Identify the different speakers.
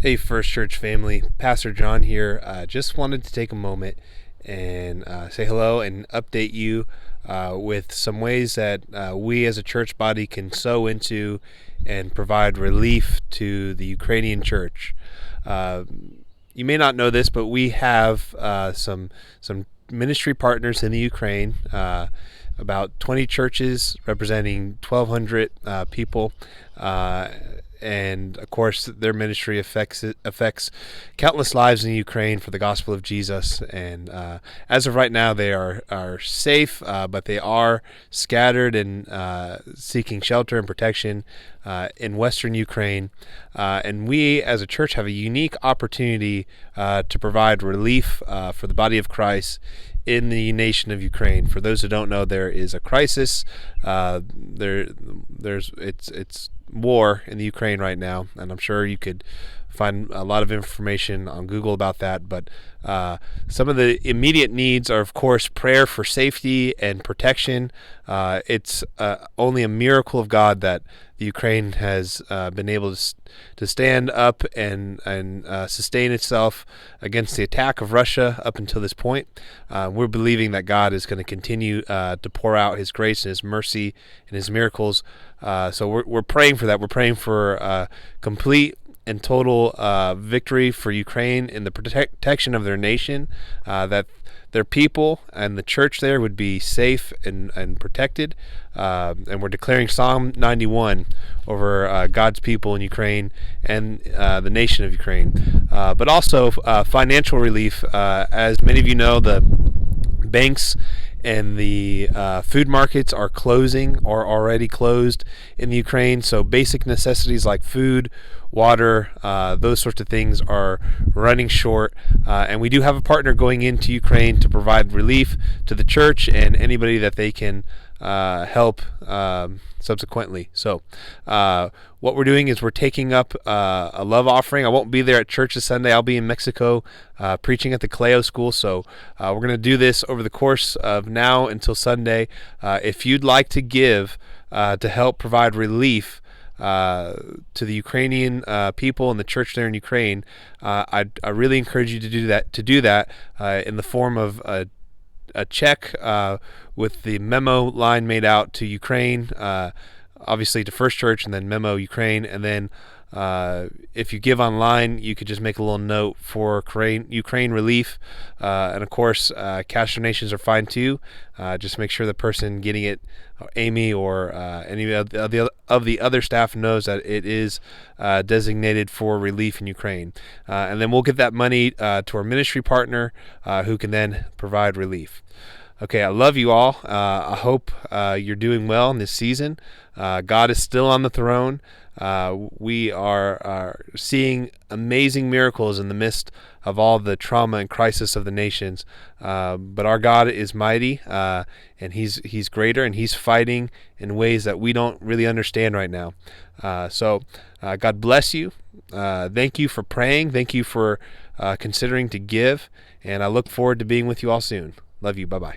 Speaker 1: Hey, First Church family, Pastor John here. Just wanted to take a moment and say hello and update you with some ways that we as a church body can sow into and provide relief to the Ukrainian church. Uh, you may not know this, but we have some ministry partners in the Ukraine. About 20 churches representing 1,200 people. And of course, their ministry affects countless lives in Ukraine for the gospel of Jesus. And as of right now, they are safe, but they are scattered and seeking shelter and protection in Western Ukraine. And we, as a church, have a unique opportunity to provide relief for the body of Christ in the nation of Ukraine. For those who don't know, there is a crisis. It's war in the Ukraine right now, and I'm sure you could find a lot of information on Google about that. But some of the immediate needs are, of course, prayer for safety and protection. It's only a miracle of God that the Ukraine has been able to stand up and sustain itself against the attack of Russia up until this point. We're believing that God is going to continue to pour out His grace and His mercy and His miracles. So we're praying for that. We're praying for complete and total victory for Ukraine in the protection of their nation, that their people and the church there would be safe and protected. And we're declaring Psalm 91 over God's people in Ukraine and the nation of Ukraine. But also financial relief. As many of you know, the banks and the food markets are closing or already closed in the Ukraine. So basic necessities like food, water, those sorts of things are running short. And we do have a partner going into Ukraine to provide relief to the church and anybody that they can help subsequently. So what we're doing is we're taking up a love offering. I won't be there at church this Sunday. I'll be in Mexico preaching at the Kaleo School. So we're going to do this over the course of now until Sunday. If you'd like to give to help provide relief to the Ukrainian people and the church there in Ukraine, I really encourage you to do that in the form of a check with the memo line made out to Ukraine, obviously to First Church, and then memo Ukraine. And then if you give online, you could just make a little note for Ukraine relief. And of course, cash donations are fine too. Just make sure the person getting it, Amy or any of the other staff, knows that it is designated for relief in Ukraine. And then we'll get that money to our ministry partner who can then provide relief. Okay, I love you all. I hope you're doing well in this season. God is still on the throne. We are seeing amazing miracles in the midst of all the trauma and crisis of the nations. But our God is mighty, and He's greater, and He's fighting in ways that we don't really understand right now. So God bless you. Thank you for praying. Thank you for considering to give. And I look forward to being with you all soon. Love you. Bye-bye.